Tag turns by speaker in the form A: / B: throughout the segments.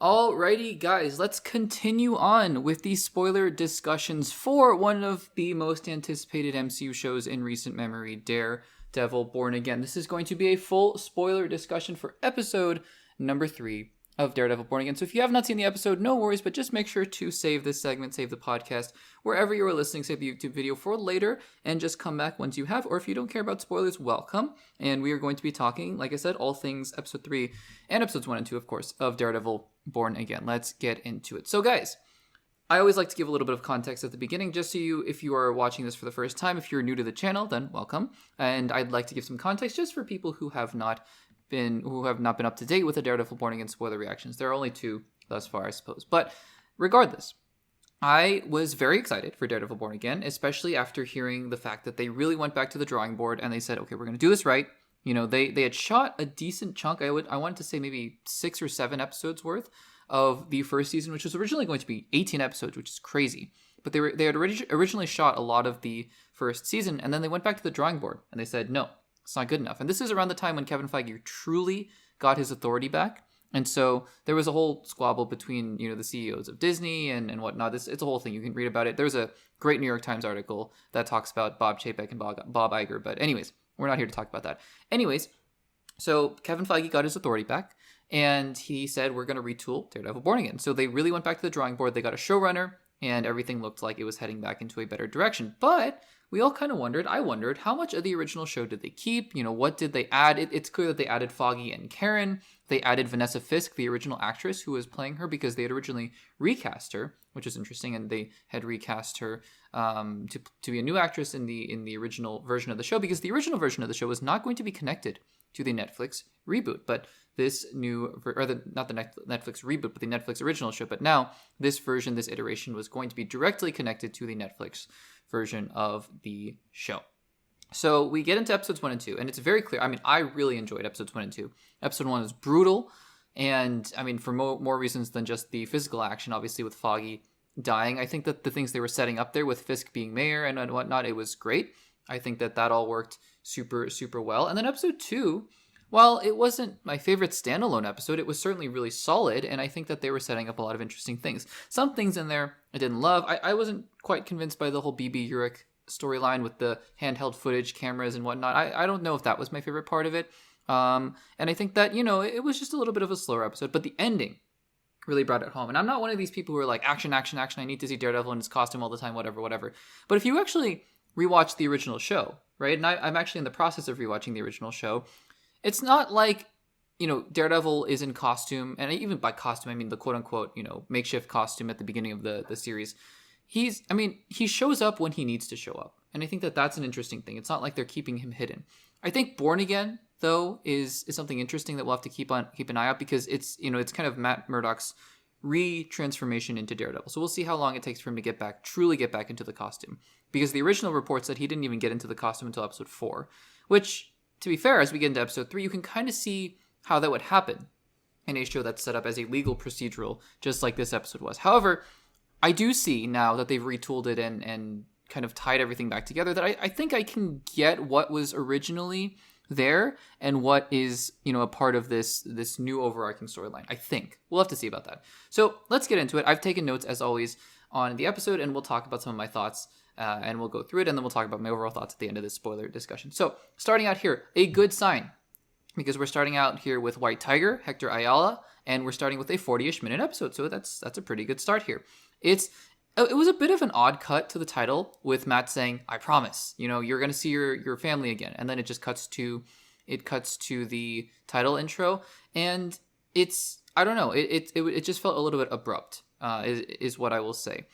A: Alrighty, guys, let's continue on with the spoiler discussions for one of the most anticipated MCU shows in recent memory, Daredevil Born Again. This is going to be a full spoiler discussion for episode number 3 of Daredevil Born Again. So if you have not seen the episode, no worries, but just make sure to save this segment, save the podcast, wherever you are listening, save the YouTube video for later, and just come back once you have, or if you don't care about spoilers, welcome. And we are going to be talking, like I said, all things episode 3 and episodes 1 and 2, of course, of Daredevil Born Again. Let's get into it. So guys, I always like to give a little bit of context at the beginning, just so if you are watching this for the first time, if you're new to the channel, then welcome. And I'd like to give some context just for people who have not been up to date with the Daredevil Born Again spoiler reactions. There are only 2 thus far, I suppose. But regardless, I was very excited for Daredevil Born Again, especially after hearing the fact that they really went back to the drawing board and they said, okay, we're going to do this right. You know, they had shot a decent chunk. I wanted to say maybe 6 or 7 episodes worth of the first season, which was originally going to be 18 episodes, which is crazy. But they had originally shot a lot of the first season, and then they went back to the drawing board and they said, no, it's not good enough. And this is around the time when Kevin Feige truly got his authority back. And so there was a whole squabble between, the CEOs of Disney and whatnot. It's a whole thing. You can read about it. There's a great New York Times article that talks about Bob Chapek and Bob Iger. But anyways, we're not here to talk about that. Anyways, so Kevin Feige got his authority back and he said, we're going to retool Daredevil Born Again. So they really went back to the drawing board. They got a showrunner and everything looked like it was heading back into a better direction. But we all kind of I wondered, how much of the original show did they keep? What did they add? It's clear that they added Foggy and Karen. They added Vanessa Fisk, the original actress who was playing her, because they had originally recast her, which is interesting, and they had recast her to be a new actress in the original version of the show, because the original version of the show was not going to be connected to the Netflix reboot, but this not the Netflix reboot, but the Netflix original show. But now this version, this iteration, was going to be directly connected to the Netflix version of the show. So we get into episodes 1 and 2, and it's very clear. I mean, I really enjoyed episodes 1 and 2. Episode 1 is brutal, and I mean, for more reasons than just the physical action, obviously with Foggy dying. I think that the things they were setting up there with Fisk being mayor and whatnot, it was great. I think that all worked super, super well. And then episode 2, while it wasn't my favorite standalone episode, it was certainly really solid, and I think that they were setting up a lot of interesting things. Some things in there I didn't love. I wasn't quite convinced by the whole BB Urich storyline with the handheld footage cameras and whatnot. I don't know if that was my favorite part of it. And I think that, it was just a little bit of a slower episode, but the ending really brought it home. And I'm not one of these people who are like, action, action, action. I need to see Daredevil in his costume all the time, whatever. But if you actually rewatch the original show, right? And I'm actually in the process of rewatching the original show. It's not like, Daredevil is in costume, and even by costume, I mean the quote-unquote, makeshift costume at the beginning of the series. He shows up when he needs to show up. And I think that that's an interesting thing. It's not like they're keeping him hidden. I think Born Again, though, is something interesting that we'll have to keep an eye out, because it's kind of Matt Murdock's re-transformation into Daredevil. So we'll see how long it takes for him to truly get back into the costume. Because the original report said he didn't even get into the costume until episode 4, which, to be fair, as we get into episode 3, you can kind of see how that would happen in a show that's set up as a legal procedural, just like this episode was. However, I do see now that they've retooled it and kind of tied everything back together, that I think I can get what was originally there and what is, a part of this new overarching storyline. I think. We'll have to see about that. So let's get into it. I've taken notes, as always, on the episode, and we'll talk about some of my thoughts, and we'll go through it, and then we'll talk about my overall thoughts at the end of this spoiler discussion. So starting out here, a good sign, because we're starting out here with White Tiger, Hector Ayala, and we're starting with a 40-ish minute episode, so that's a pretty good start here. It was a bit of an odd cut to the title, with Matt saying, I promise, you're going to see your family again, and then it just cuts to the title intro, and I don't know, it just felt a little bit abrupt, is what I will say.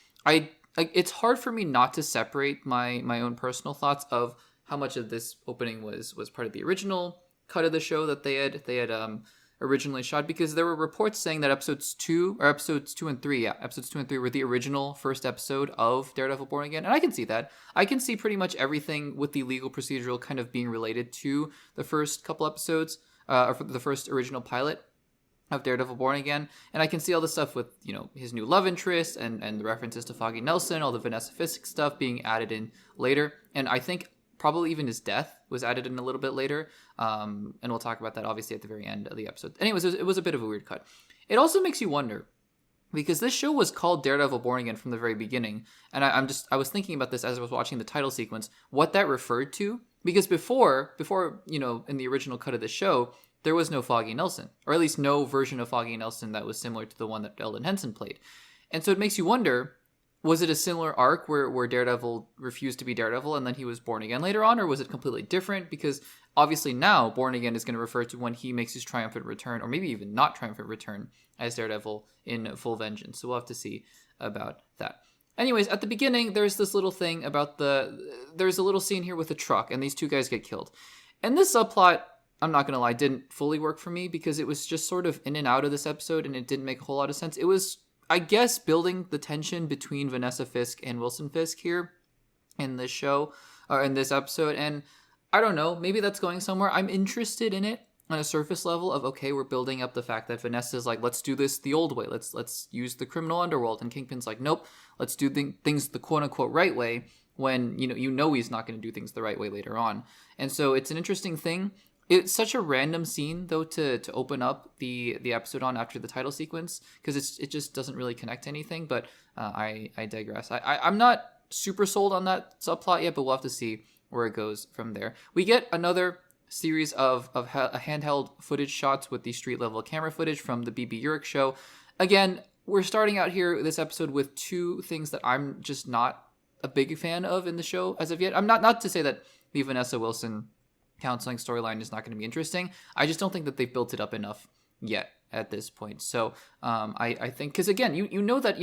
A: It's hard for me not to separate my own personal thoughts of how much of this opening was part of the original cut of the show that they had originally shot, because there were reports saying that episodes 2 and 3 were the original first episode of Daredevil Born Again, and I can see that. I can see pretty much everything with the legal procedural kind of being related to the first couple episodes, or for the first original pilot of Daredevil Born Again, and I can see all the stuff with, his new love interest and the references to Foggy Nelson, all the Vanessa Fisk stuff being added in later, and I think probably even his death was added in a little bit later. And we'll talk about that obviously at the very end of the episode. Anyways, it was a bit of a weird cut. It also makes you wonder, because this show was called Daredevil Born Again from the very beginning. And I was thinking about this as I was watching the title sequence, what that referred to. Because before, in the original cut of the show, there was no Foggy Nelson, or at least no version of Foggy Nelson that was similar to the one that Eldon Henson played. And so it makes you wonder, was it a similar arc where Daredevil refused to be Daredevil and then he was born again later on, or was it completely different? Because obviously now Born Again is going to refer to when he makes his triumphant return, or maybe even not triumphant return, as Daredevil in full vengeance. So we'll have to see about that. Anyways, at the beginning, there's this little thing about there's a little scene here with a truck, and these two guys get killed. And this subplot, I'm not going to lie, didn't fully work for me, because it was just sort of in and out of this episode, and it didn't make a whole lot of sense. It was, I guess, building the tension between Vanessa Fisk and Wilson Fisk here in this show, or in this episode, and I don't know, maybe that's going somewhere. I'm interested in it on a surface level of, okay, we're building up the fact that Vanessa's like, let's do this the old way. Let's use the criminal underworld. And Kingpin's like, nope, let's do things the quote unquote right way, when, you know he's not going to do things the right way later on. And so it's an interesting thing. It's such a random scene, though, to open up the episode on after the title sequence, because it just doesn't really connect to anything. But I digress. I'm not super sold on that subplot yet, but we'll have to see where it goes from there. We get another series of handheld footage shots with the street level camera footage from the BB Urich show. Again, we're starting out here this episode with two things that I'm just not a big fan of in the show as of yet. I'm not to say that the Vanessa Wilson counseling storyline is not going to be interesting. I just don't think that they've built it up enough yet at this point. So I think, because again, you know that,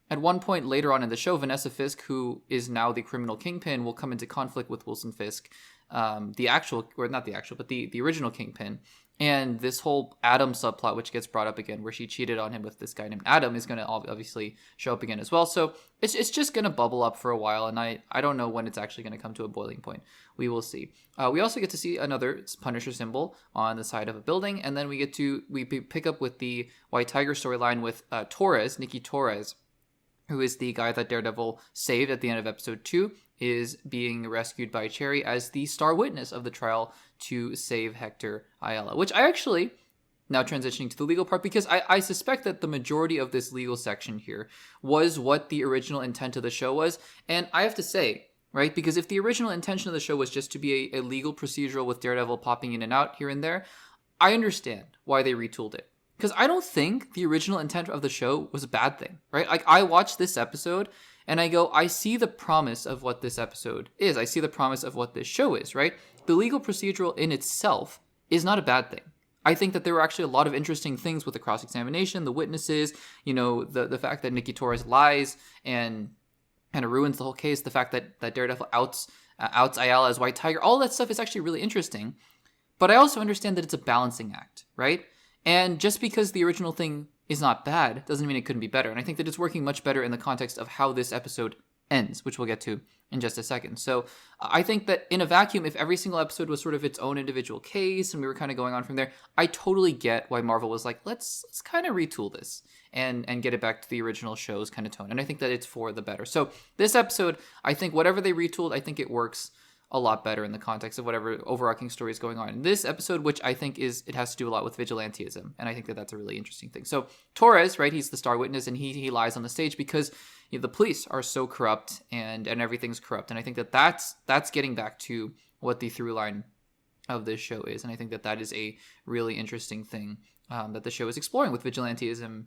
A: at one point later on in the show, Vanessa Fisk, who is now the criminal kingpin, will come into conflict with Wilson Fisk, the original kingpin. And this whole Adam subplot, which gets brought up again, where she cheated on him with this guy named Adam, is going to obviously show up again as well. So it's just going to bubble up for a while, and I don't know when it's actually going to come to a boiling point. We will see. We also get to see another Punisher symbol on the side of a building, and then we pick up with the White Tiger storyline with Nikki Torres, who is the guy that Daredevil saved at the end of episode 2, is being rescued by Cherry as the star witness of the trial to save Hector Ayala, which I actually, now transitioning to the legal part, because I suspect that the majority of this legal section here was what the original intent of the show was. And I have to say, right, because if the original intention of the show was just to be a legal procedural with Daredevil popping in and out here and there, I understand why they retooled it. Because I don't think the original intent of the show was a bad thing, right? Like, I watched this episode and I go, I see the promise of what this episode is. I see the promise of what this show is, right? The legal procedural in itself is not a bad thing. I think that there were actually a lot of interesting things with the cross-examination, the witnesses, the fact that Nikki Torres lies and kind of ruins the whole case, the fact that Daredevil outs Ayala as White Tiger. All that stuff is actually really interesting. But I also understand that it's a balancing act, right? And just because the original thing is not bad doesn't mean it couldn't be better. And I think that it's working much better in the context of how this episode ends, which we'll get to in just a second. So I think that in a vacuum, if every single episode was sort of its own individual case and we were kind of going on from there, I totally get why Marvel was like, let's kind of retool this and get it back to the original show's kind of tone. And I think that it's for the better. So this episode, I think whatever they retooled, I think it works a lot better in the context of whatever overarching story is going on in this episode, which I think it has to do a lot with vigilantism. And I think that that's a really interesting thing. So Torres, right, he's the star witness, and he lies on the stage because the police are so corrupt and everything's corrupt. And I think that that's getting back to what the through line of this show is. And I think that that is a really interesting thing that the show is exploring with vigilantism,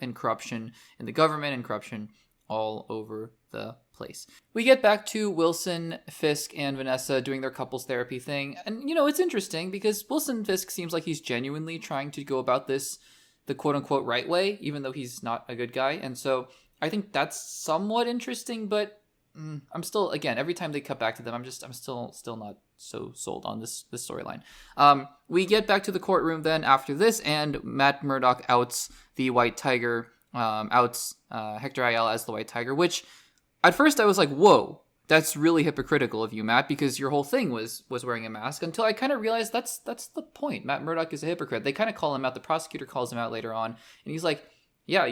A: and corruption in the government and corruption all over the place. We get back to Wilson, Fisk, and Vanessa doing their couples therapy thing. And, it's interesting because Wilson Fisk seems like he's genuinely trying to go about this the quote-unquote right way, even though he's not a good guy. And so I think that's somewhat interesting, but I'm still, again, every time they cut back to them, I'm still not so sold on this storyline. We get back to the courtroom then after this, and Matt Murdock outs the White Tiger, outs Hector Ayala as the White Tiger, which at first I was like, whoa, that's really hypocritical of you, Matt, because your whole thing was wearing a mask, until I kind of realized that's the point. Matt Murdock is a hypocrite. They kind of call him out. The prosecutor calls him out later on, and he's like, yeah,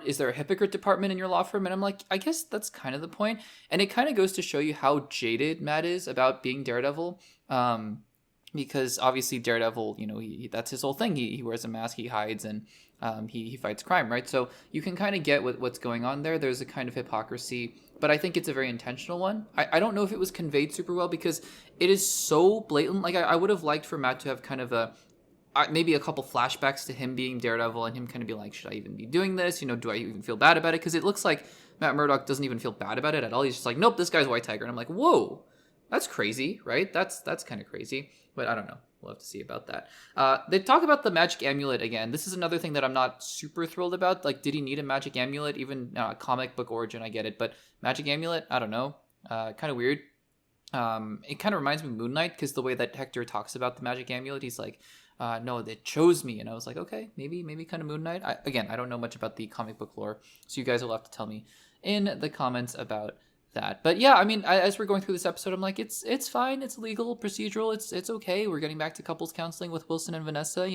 A: is there a hypocrite department in your law firm? And I'm like, I guess that's kind of the point. And it kind of goes to show you how jaded Matt is about being Daredevil. Because obviously Daredevil, that's his whole thing. He wears a mask, he hides, and he fights crime, right? So you can kind of get what's going on there. There's a kind of hypocrisy, but I think it's a very intentional one. I don't know if it was conveyed super well because it is so blatant. Like, I would have liked for Matt to have kind of maybe a couple flashbacks to him being Daredevil and him kind of be like, should I even be doing this? Do I even feel bad about it? Because it looks like Matt Murdock doesn't even feel bad about it at all. He's just like, nope, this guy's White Tiger. And I'm like, whoa, that's crazy, right? That's kind of crazy. But I don't know. We'll have to see about that. They talk about the magic amulet again. This is another thing that I'm not super thrilled about. Like, did he need a magic amulet? Even comic book origin, I get it. But magic amulet, I don't know. Kind of weird. It kind of reminds me of Moon Knight because the way that Hector talks about the magic amulet, he's like, no, they chose me. And I was like, okay, maybe kind of Moon Knight. I don't know much about the comic book lore, so you guys will have to tell me in the comments about that. But yeah, I mean, as we're going through this episode, I'm like, it's fine. It's legal, procedural. It's okay. We're getting back to couples counseling with Wilson and Vanessa.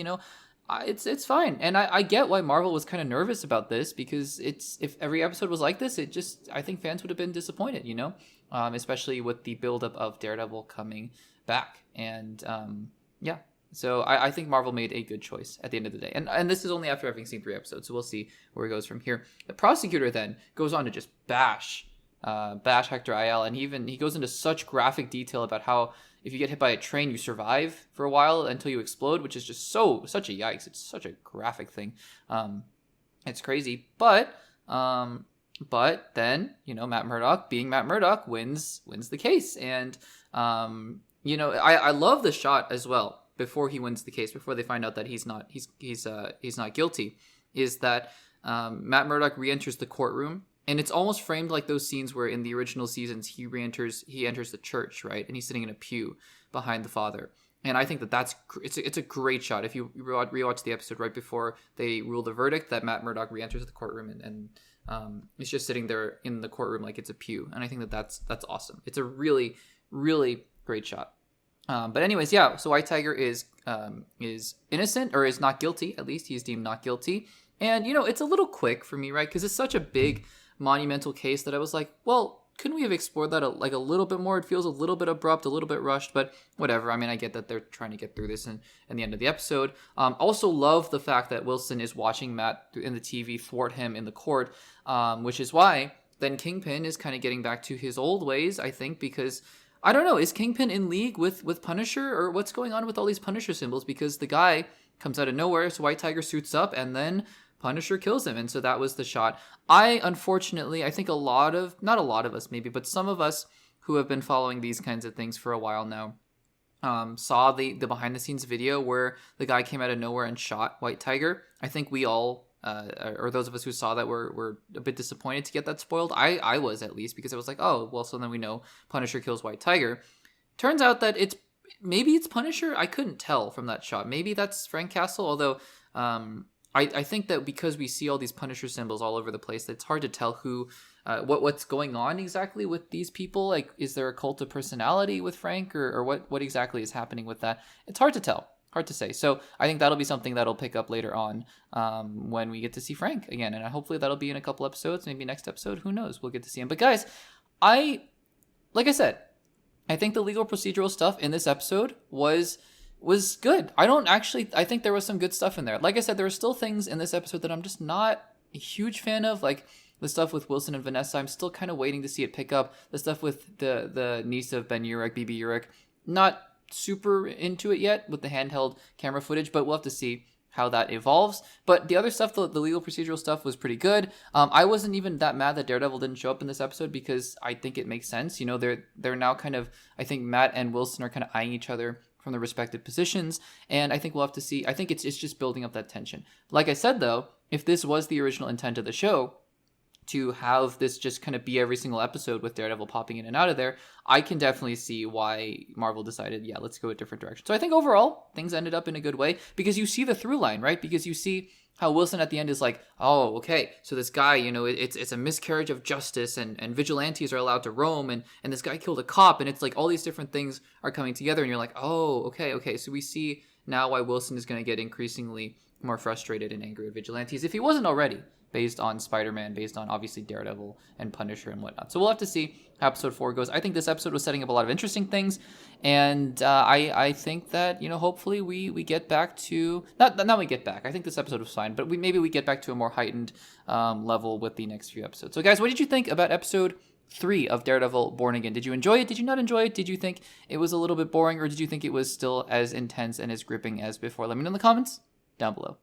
A: It's fine. And I get why Marvel was kind of nervous about this because if every episode was like this, I think fans would have been disappointed. Especially with the buildup of Daredevil coming back. And yeah. So I think Marvel made a good choice at the end of the day. And this is only after having seen 3 episodes, so we'll see where it goes from here. The prosecutor then goes on to just bash Hector Ayala, and he goes into such graphic detail about how if you get hit by a train, you survive for a while until you explode, which is just such a yikes. It's such a graphic thing. It's crazy. But then, Matt Murdock, being Matt Murdock, wins the case. And, I love the shot as well. Before he wins the case, before they find out that he's not guilty, is that Matt Murdock re-enters the courtroom, and it's almost framed like those scenes where in the original seasons he enters the church, right, and he's sitting in a pew behind the father. And I think it's a great shot. If you rewatch the episode right before they rule the verdict, that Matt Murdock re-enters the courtroom and he's just sitting there in the courtroom like it's a pew, and I think that's awesome. It's a really, really great shot. But anyways, yeah, so White Tiger is innocent, or is not guilty. At least he's deemed not guilty. And, it's a little quick for me, right? Because it's such a big, monumental case that I was like, well, couldn't we have explored that a little bit more? It feels a little bit abrupt, a little bit rushed, but whatever. I mean, I get that they're trying to get through this in the end of the episode. Also love the fact that Wilson is watching Matt in the TV thwart him in the court, which is why then Kingpin is kind of getting back to his old ways, I think, because I don't know, is Kingpin in league with Punisher, or what's going on with all these Punisher symbols? Because the guy comes out of nowhere, so White Tiger suits up, and then Punisher kills him, and so that was the shot. Unfortunately, I think not a lot of us maybe, but some of us who have been following these kinds of things for a while now, saw the behind the scenes video where the guy came out of nowhere and shot White Tiger. I think we all, or those of us who saw that were a bit disappointed to get that spoiled. I was, at least, because I was like, oh, well, so then we know Punisher kills White Tiger. Turns out that maybe it's Punisher. I couldn't tell from that shot. Maybe that's Frank Castle, although I think that because we see all these Punisher symbols all over the place, it's hard to tell what's going on exactly with these people. Like, is there a cult of personality with Frank, or what exactly is happening with that? It's hard to tell. Hard to say. So I think that'll be something that'll pick up later on when we get to see Frank again. And hopefully that'll be in a couple episodes, maybe next episode. Who knows? We'll get to see him. But guys, like I said, I think the legal procedural stuff in this episode was good. I think there was some good stuff in there. Like I said, there are still things in this episode that I'm just not a huge fan of. Like the stuff with Wilson and Vanessa, I'm still kind of waiting to see it pick up. The stuff with the niece of Ben Urich, BB Urich, not super into it yet with the handheld camera footage, but we'll have to see how that evolves. But the other stuff, the legal procedural stuff, was pretty good. I wasn't even that mad that Daredevil didn't show up in this episode because I think it makes sense. They're now kind of, I think Matt and Wilson are kind of eyeing each other from their respective positions, and I think we'll have to see. I think it's just building up that tension. Like I said, though, if this was the original intent of the show, to have this just kind of be every single episode with Daredevil popping in and out of there, I can definitely see why Marvel decided, yeah, let's go a different direction. So I think overall, things ended up in a good way, because you see the through line, right? Because you see how Wilson at the end is like, oh, okay, so this guy, it's a miscarriage of justice, and vigilantes are allowed to roam, and this guy killed a cop, and it's like all these different things are coming together, and you're like, oh, okay, so we see now why Wilson is going to get increasingly more frustrated and angry with vigilantes, if he wasn't already, based on Spider-Man, based on obviously Daredevil and Punisher and whatnot. So we'll have to see how episode 4 goes. I think this episode was setting up a lot of interesting things, and I think that, you know, hopefully we get back to, not we get back, I think this episode was fine, but maybe we get back to a more heightened level with the next few episodes. So guys, what did you think about episode 3 of Daredevil Born Again? Did you enjoy it? Did you not enjoy it? Did you think it was a little bit boring, or did you think it was still as intense and as gripping as before? Let me know in the comments down below.